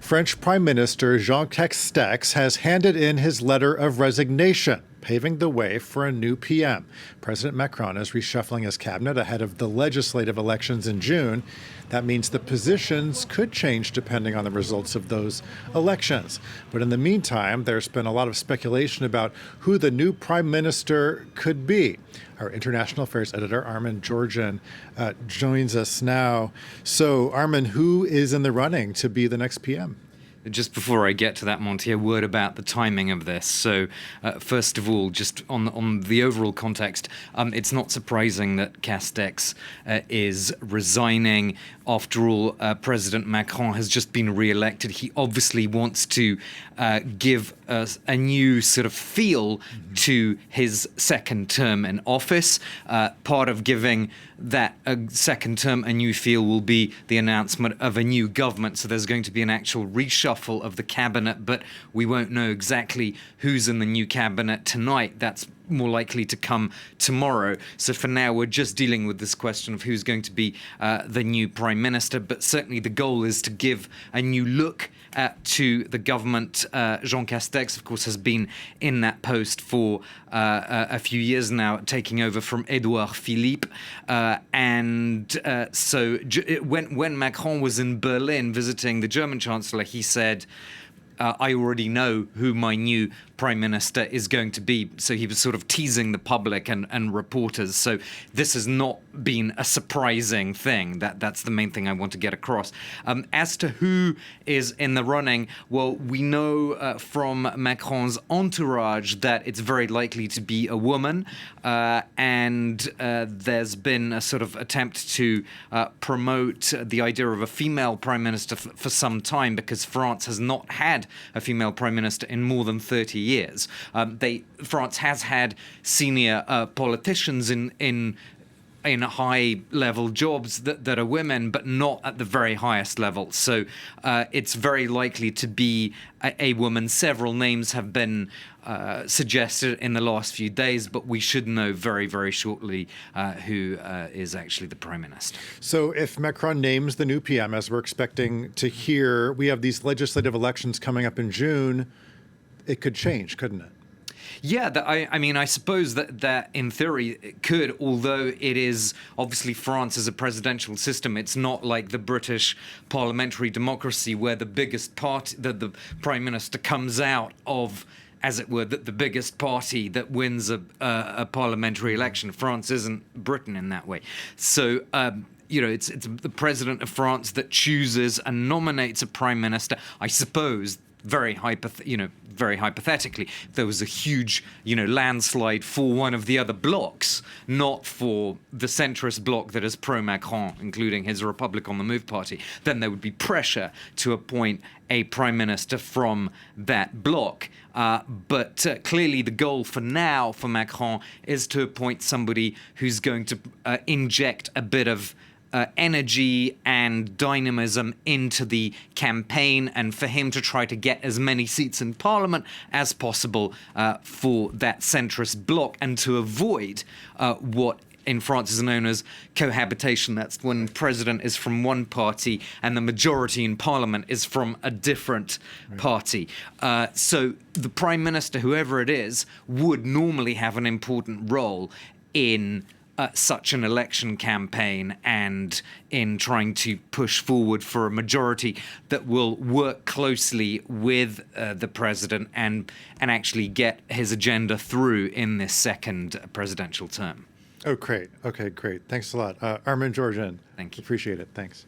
French Prime Minister Jean Castex has handed in his letter of resignation, paving the way for a new PM. President Macron is reshuffling his cabinet ahead of the legislative elections in June. That means the positions could change depending on the results of those elections. But in the meantime, there's been a lot of speculation about who the new prime minister could be. Our international affairs editor, Armen, Georgian, joins us now. So, Armen, who is in the running to be the next PM? Just before I get to that, Monty, a word about the timing of this. So, first of all, just on the overall context, it's not surprising that Castex is resigning. After all, President Macron has just been re-elected. He obviously wants to give us a new sort of feel to his second term in office. Part of giving that second term a new feel will be the announcement of a new government. So there's going to be an actual reshuffle of the cabinet, but we won't know exactly who's in the new cabinet tonight. That's more likely to come tomorrow. So for now, we're just dealing with this question of who's going to be the new prime minister. But certainly the goal is to give a new look to the government. Jean Castex, of course, has been in that post for a few years now, taking over from Edouard Philippe. So when Macron was in Berlin visiting the German Chancellor, he said, I already know who my new prime minister is going to be. So he was sort of teasing the public and reporters. So this has not been a surprising thing. That's the main thing I want to get across. As to who is in the running, well, we know from Macron's entourage that it's very likely to be a woman. And there's been a sort of attempt to promote the idea of a female prime minister for some time, because France has not had a female prime minister in more than 30 years. France has had senior politicians in high-level jobs that are women, but not at the very highest level. So it's very likely to be a woman. Several names have been suggested in the last few days, but we should know very, very shortly who is actually the prime minister. So if Macron names the new PM, as we're expecting to hear, we have these legislative elections coming up in June. It could change, couldn't it? Yeah, I suppose that in theory it could, although it is obviously France is a presidential system. It's not like the British parliamentary democracy where the biggest party, the prime minister comes out of, as it were, the biggest party that wins a parliamentary election. France isn't Britain in that way. So, it's the president of France that chooses and nominates a prime minister. I suppose, very hypothetically, if there was a huge, landslide for one of the other blocs, not for the centrist bloc that is pro-Macron, including his Republic on the Move party, then there would be pressure to appoint a prime minister from that bloc. But clearly the goal for now for Macron is to appoint somebody who's going to inject a bit of energy and dynamism into the campaign, and for him to try to get as many seats in parliament as possible for that centrist bloc, and to avoid what in France is known as cohabitation. That's when president is from one party and the majority in parliament is from a different party. So the prime minister, whoever it is, would normally have an important role in such an election campaign and in trying to push forward for a majority that will work closely with the president and actually get his agenda through in this second presidential term. Oh, great. Okay, great. Thanks a lot. Armen, Georgian. Thank you. Appreciate it. Thanks.